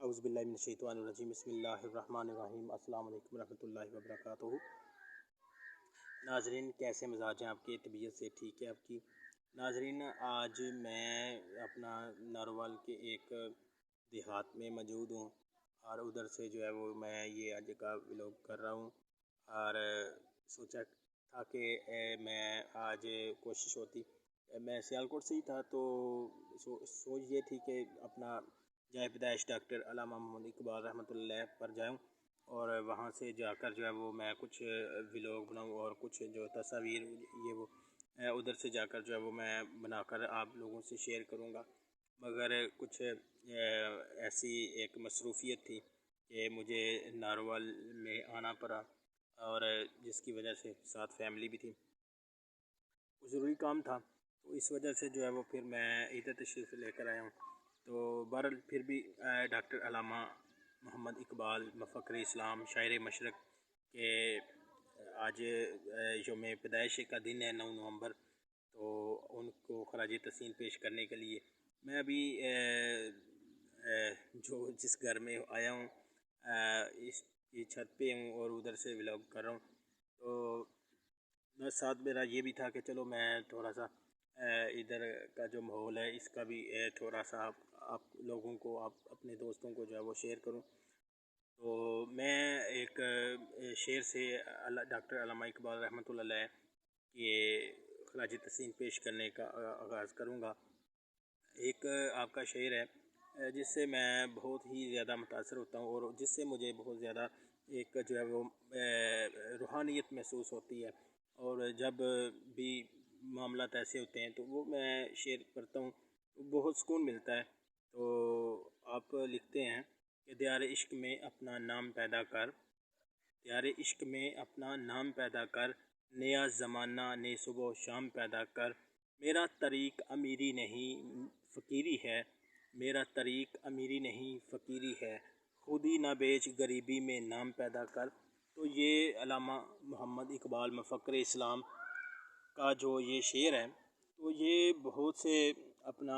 اعوذ باللہ من الشیطان الرجیم بسم اللہ الرحمن الرحیم السلام علیکم ورحمۃ اللہ وبرکاتہ۔ ناظرین، کیسے مزاج ہیں آپ کی؟ طبیعت سے ٹھیک ہے آپ کی؟ ناظرین، آج میں اپنا ناروال کے ایک دیہات میں موجود ہوں اور ادھر سے جو ہے وہ میں یہ آج کا ولاگ کر رہا ہوں اور سوچا تھا کہ میں آج کوشش ہوتی، میں سیالکوٹ سے ہی تھا تو سوچ یہ تھی کہ اپنا جائے پیدائش ڈاکٹر علامہ محمد اقبال رحمۃ اللہ پر جاؤں اور وہاں سے جا کر جو ہے وہ میں کچھ ولاگ بناؤں اور کچھ جو تصاویر یہ وہ ادھر سے جا کر جو ہے وہ میں بنا کر آپ لوگوں سے شیئر کروں گا، مگر کچھ ایسی ایک مصروفیت تھی کہ مجھے ناروال میں آنا پڑا اور جس کی وجہ سے ساتھ فیملی بھی تھی، ضروری کام تھا، تو اس وجہ سے جو ہے وہ پھر میں ادھر تشریف لے کر آیا ہوں۔ تو بہرحال پھر بھی ڈاکٹر علامہ محمد اقبال مفکر اسلام شاعر مشرق کے آج یوم پیدائش کا دن ہے 9 نومبر، تو ان کو خراج تحسین پیش کرنے کے لیے میں ابھی جس گھر میں آیا ہوں اس کی چھت پہ ہوں اور ادھر سے ولاگ کر رہا ہوں، تو ساتھ میرا یہ بھی تھا کہ چلو میں تھوڑا سا ادھر کا جو ماحول ہے اس کا بھی تھوڑا سا آپ لوگوں کو، آپ اپنے دوستوں کو جو ہے وہ شیئر کروں۔ تو میں ایک شعر سے ڈاکٹر علامہ اقبال رحمۃ اللہ علیہ کے خراج تحسین پیش کرنے کا آغاز کروں گا۔ ایک آپ کا شعر ہے جس سے میں بہت ہی زیادہ متاثر ہوتا ہوں اور جس سے مجھے بہت زیادہ ایک جو ہے وہ روحانیت محسوس ہوتی ہے، اور جب بھی معاملات ایسے ہوتے ہیں تو وہ میں شعر پڑھتا ہوں تو بہت سکون ملتا ہے۔ تو آپ لکھتے ہیں کہ دیار عشق میں اپنا نام پیدا کر، دیار عشق میں اپنا نام پیدا کر، نیا زمانہ نئے صبح و شام پیدا کر، میرا طریق امیری نہیں فقیری ہے، میرا طریق امیری نہیں فقیری ہے، خودی نہ بیچ غریبی میں نام پیدا کر۔ تو یہ علامہ محمد اقبال مفکر اسلام کا جو یہ شعر ہے تو یہ بہت سے اپنا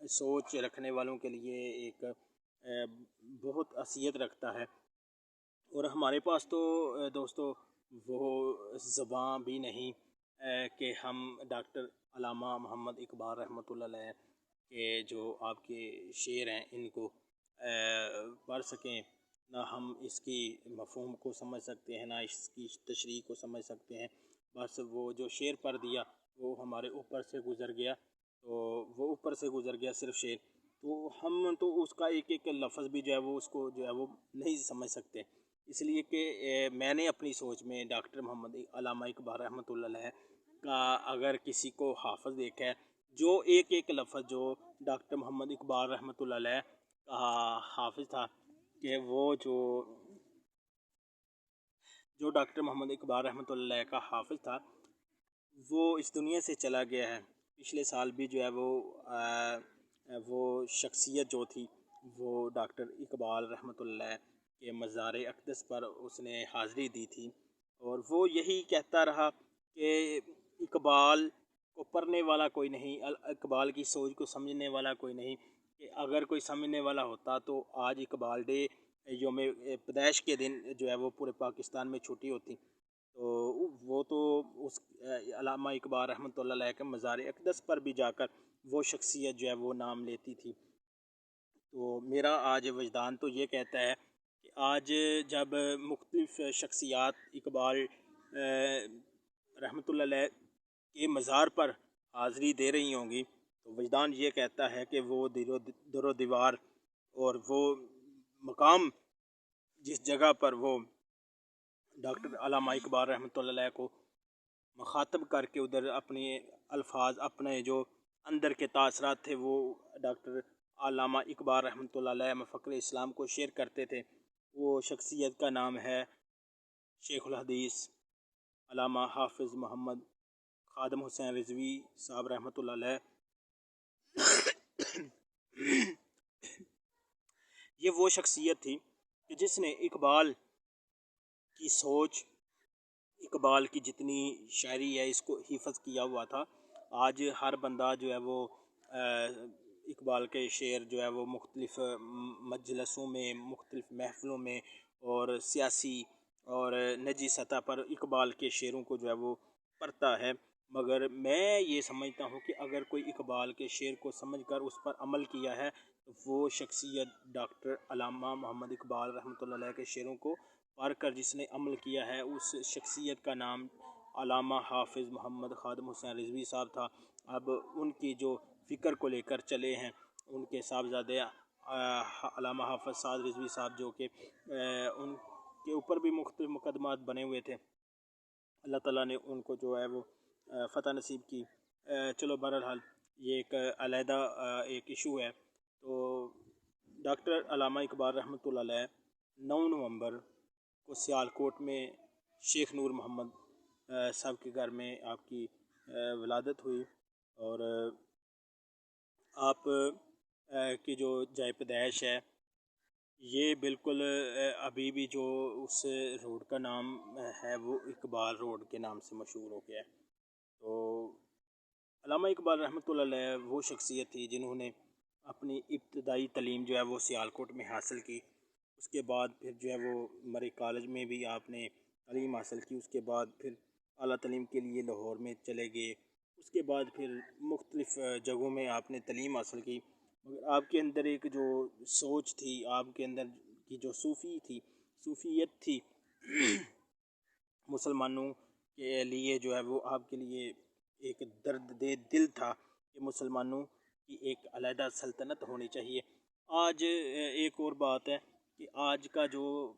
سوچ رکھنے والوں کے لیے ایک بہت اہمیت رکھتا ہے، اور ہمارے پاس تو دوستو وہ زباں بھی نہیں کہ ہم ڈاکٹر علامہ محمد اقبال رحمۃ اللہ علیہ کے جو آپ کے شعر ہیں ان کو پڑھ سکیں، نہ ہم اس کی مفہوم کو سمجھ سکتے ہیں، نہ اس کی تشریح کو سمجھ سکتے ہیں، بس وہ جو شعر پڑھ دیا وہ ہمارے اوپر سے گزر گیا، تو وہ اوپر سے گزر گیا صرف شعر، تو ہم تو اس کا ایک ایک لفظ بھی جو ہے وہ اس کو جو ہے وہ نہیں سمجھ سکتے، اس لیے کہ میں نے اپنی سوچ میں ڈاکٹر محمد علامہ اقبال رحمۃ اللہ علیہ کا اگر کسی کو حافظ دیکھا ہے، جو ایک ایک لفظ جو ڈاکٹر محمد اقبال رحمۃ اللہ علیہ کا حافظ تھا، کہ وہ جو ڈاکٹر محمد اقبال رحمۃ اللہ علیہ کا حافظ تھا وہ اس دنیا سے چلا گیا ہے۔ پچھلے سال بھی جو ہے وہ شخصیت جو تھی وہ ڈاکٹر اقبال رحمۃ اللہ کے مزار اقدس پر اس نے حاضری دی تھی، اور وہ یہی کہتا رہا کہ اقبال کو پڑھنے والا کوئی نہیں، اقبال کی سوچ کو سمجھنے والا کوئی نہیں، کہ اگر کوئی سمجھنے والا ہوتا تو آج اقبال ڈے یوم پیدائش کے دن جو ہے وہ پورے پاکستان میں چھٹی ہوتی، تو وہ تو اس علامہ اقبال رحمۃ اللہ علیہ کے مزار اقدس پر بھی جا کر وہ شخصیت جو ہے وہ نام لیتی تھی۔ تو میرا آج وجدان تو یہ کہتا ہے کہ آج جب مختلف شخصیات اقبال رحمۃ اللہ علیہ کے مزار پر حاضری دے رہی ہوں گی تو وجدان یہ کہتا ہے کہ وہ در و دیوار اور وہ مقام جس جگہ پر وہ ڈاکٹر علامہ اقبال رحمۃ اللہ علیہ کو مخاطب کر کے ادھر اپنے الفاظ، اپنے جو اندر کے تاثرات تھے وہ ڈاکٹر علامہ اقبال رحمۃ اللہ علیہ مفکر اسلام کو شیئر کرتے تھے، وہ شخصیت کا نام ہے شیخ الحدیث علامہ حافظ محمد خادم حسین رضوی صاحب رحمۃ اللہ علیہ۔ یہ وہ شخصیت تھی کہ جس نے اقبال کی سوچ، اقبال کی جتنی شاعری ہے اس کو حفظ کیا ہوا تھا۔ آج ہر بندہ جو ہے وہ اقبال کے شعر جو ہے وہ مختلف مجلسوں میں، مختلف محفلوں میں اور سیاسی اور نجی سطح پر اقبال کے شعروں کو جو ہے وہ پڑھتا ہے، مگر میں یہ سمجھتا ہوں کہ اگر کوئی اقبال کے شعر کو سمجھ کر اس پر عمل کیا ہے تو وہ شخصیت ڈاکٹر علامہ محمد اقبال رحمۃ اللہ علیہ کے شعروں کو پڑھ کر جس نے عمل کیا ہے، اس شخصیت کا نام علامہ حافظ محمد خادم حسین رضوی صاحب تھا۔ اب ان کی جو فکر کو لے کر چلے ہیں ان کے صاحبزادے علامہ حافظ سعد رضوی صاحب، جو کہ ان کے اوپر بھی مختلف مقدمات بنے ہوئے تھے، اللہ تعالیٰ نے ان کو جو ہے وہ فتح نصیب کی۔ چلو بہرحال یہ ایک علیحدہ ایک ایشو ہے۔ تو ڈاکٹر علامہ اقبال رحمۃ اللہ علیہ 9 نومبر کو سیالکوٹ میں شیخ نور محمد صاحب کے گھر میں آپ کی ولادت ہوئی، اور آپ کی جو جائے پیدائش ہے یہ بالکل ابھی بھی جو اس روڈ کا نام ہے وہ اقبال روڈ کے نام سے مشہور ہو گیا ہے۔ تو علامہ اقبال رحمۃ اللہ علیہ وہ شخصیت تھی جنہوں نے اپنی ابتدائی تعلیم جو ہے وہ سیالکوٹ میں حاصل کی، اس کے بعد پھر جو ہے وہ مری کالج میں بھی آپ نے تعلیم حاصل کی، اس کے بعد پھر اعلیٰ تعلیم کے لیے لاہور میں چلے گئے، اس کے بعد پھر مختلف جگہوں میں آپ نے تعلیم حاصل کی، مگر آپ کے اندر ایک جو سوچ تھی، آپ کے اندر کی جو صوفیت تھی مسلمانوں کے لیے جو ہے وہ آپ کے لیے ایک درد دے دل تھا کہ مسلمانوں کی ایک علیحدہ سلطنت ہونی چاہیے۔ آج ایک اور بات ہے کہ آج کا جو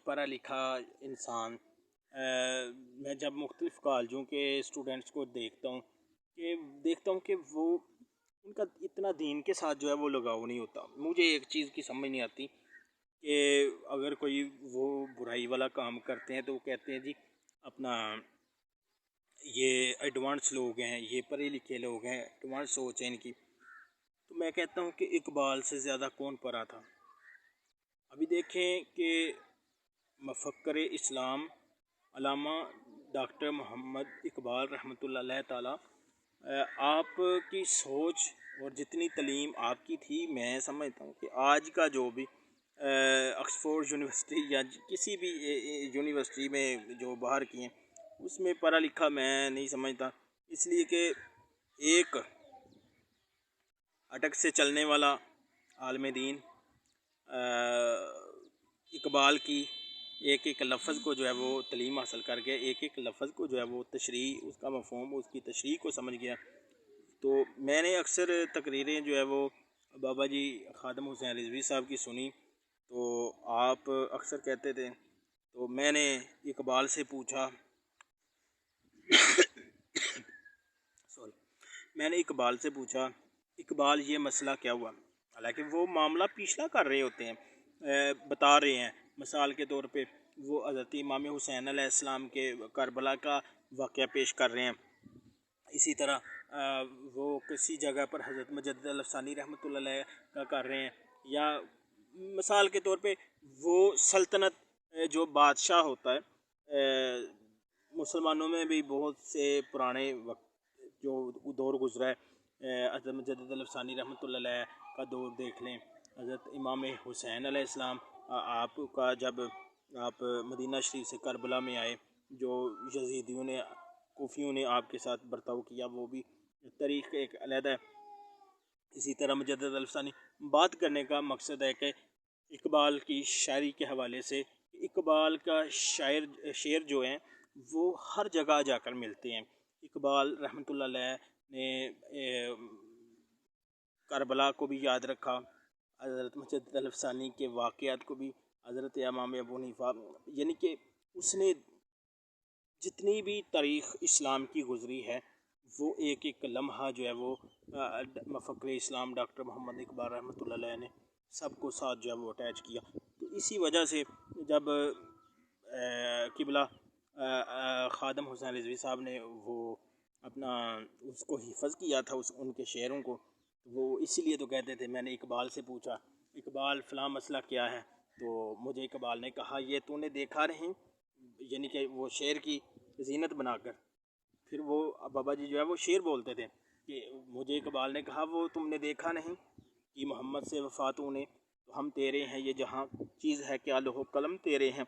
پڑھا لکھا انسان، میں جب مختلف کالجوں کے اسٹوڈنٹس کو دیکھتا ہوں کہ وہ ان کا اتنا دین کے ساتھ جو ہے وہ لگاؤ نہیں ہوتا۔ مجھے ایک چیز کی سمجھ نہیں آتی کہ اگر کوئی وہ برائی والا کام کرتے ہیں تو وہ کہتے ہیں جی اپنا یہ ایڈوانس لوگ ہیں، یہ پڑھے لکھے لوگ ہیں، ایڈوانس سوچ ہے ان کی۔ تو میں کہتا ہوں کہ اقبال سے زیادہ کون پڑھا تھا؟ ابھی دیکھیں کہ مفکر اسلام علامہ ڈاکٹر محمد اقبال رحمۃ اللہ علیہ تعالیٰ، آپ کی سوچ اور جتنی تعلیم آپ کی تھی، میں سمجھتا ہوں کہ آج کا جو بھی آکسفورڈ یونیورسٹی یا کسی بھی یونیورسٹی میں جو باہر کی ہیں اس میں پڑھا لکھا میں نہیں سمجھتا، اس لیے کہ ایک اٹک سے چلنے والا عالم دین اقبال کی ایک ایک لفظ کو جو ہے وہ تعلیم حاصل کر کے ایک ایک لفظ کو جو ہے وہ تشریح، اس کا مفہوم، اس کی تشریح کو سمجھ گیا۔ تو میں نے اکثر تقریریں جو ہے وہ بابا جی خادم حسین رضوی صاحب کی سنی، تو آپ اکثر کہتے تھے، تو میں نے اقبال سے پوچھا اقبال یہ مسئلہ کیا ہوا؟ حالانکہ وہ معاملہ پیشلا کر رہے ہوتے ہیں، بتا رہے ہیں، مثال کے طور پہ وہ حضرت امام حسین علیہ السلام کے کربلا کا واقعہ پیش کر رہے ہیں، اسی طرح وہ کسی جگہ پر حضرت مجدد الافسانی رحمۃ اللہ علیہ کا کر رہے ہیں، یا مثال کے طور پہ وہ سلطنت جو بادشاہ ہوتا ہے، مسلمانوں میں بھی بہت سے پرانے وقت جو دور گزرا ہے، حضرت مجدد الافسانی رحمۃ اللہ علیہ کا دور دیکھ لیں، حضرت امام حسین علیہ السلام آپ کا جب آپ مدینہ شریف سے کربلا میں آئے، جو یزیدیوں نے، کوفیوں نے آپ کے ساتھ برتاؤ کیا، وہ بھی تاریخ ایک علیحدہ ہے۔ اسی طرح مجدد الافسانی، بات کرنے کا مقصد ہے کہ اقبال کی شاعری کے حوالے سے اقبال کا شعر جو ہیں وہ ہر جگہ جا کر ملتے ہیں۔ اقبال رحمۃ اللہ علیہ نے کربلا کو بھی یاد رکھا، حضرت مجدد الافسانی کے واقعات کو بھی، حضرت امام ابو حنیفہ، یعنی کہ اس نے جتنی بھی تاریخ اسلام کی گزری ہے وہ ایک ایک لمحہ جو ہے وہ مفکر اسلام ڈاکٹر محمد اقبال رحمۃ اللہ علیہ نے سب کو ساتھ جو ہے وہ اٹیچ کیا۔ تو اسی وجہ سے جب قبلہ خادم حسین رضوی صاحب نے وہ اپنا اس کو حفظ کیا تھا، ان کے شعروں کو، وہ اسی لیے تو کہتے تھے، میں نے اقبال سے پوچھا اقبال فلاں مسئلہ کیا ہے، تو مجھے اقبال نے کہا یہ تو نے دیکھا نہیں، یعنی کہ وہ شعر کی زینت بنا کر، پھر وہ بابا جی جو ہے وہ شعر بولتے تھے، کہ مجھے اقبال نے کہا وہ تم نے دیکھا نہیں کہ محمد سے وفات انہیں، تو ہم تیرے ہیں یہ جہاں چیز ہے کیا لوح و قلم تیرے ہیں۔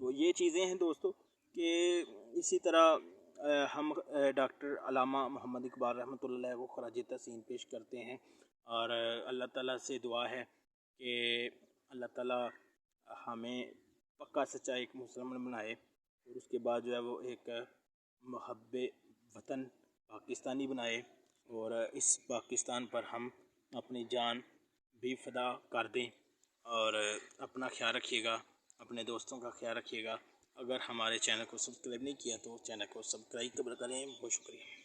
تو یہ چیزیں ہیں دوستو کہ اسی طرح ہم ڈاکٹر علامہ محمد اقبال رحمۃ اللہ علیہ کو خراج تحسین پیش کرتے ہیں، اور اللہ تعالیٰ سے دعا ہے کہ اللہ تعالیٰ ہمیں پکا سچا ایک مسلمان بنائے، اور اس کے بعد جو ہے وہ ایک محب وطن پاکستانی بنائے، اور اس پاکستان پر ہم اپنی جان بھی فدا کر دیں۔ اور اپنا خیال رکھیے گا، اپنے دوستوں کا خیال رکھیے گا۔ اگر ہمارے چینل کو سبسکرائب نہیں کیا تو چینل کو سبسکرائب کریں۔ بہت شکریہ۔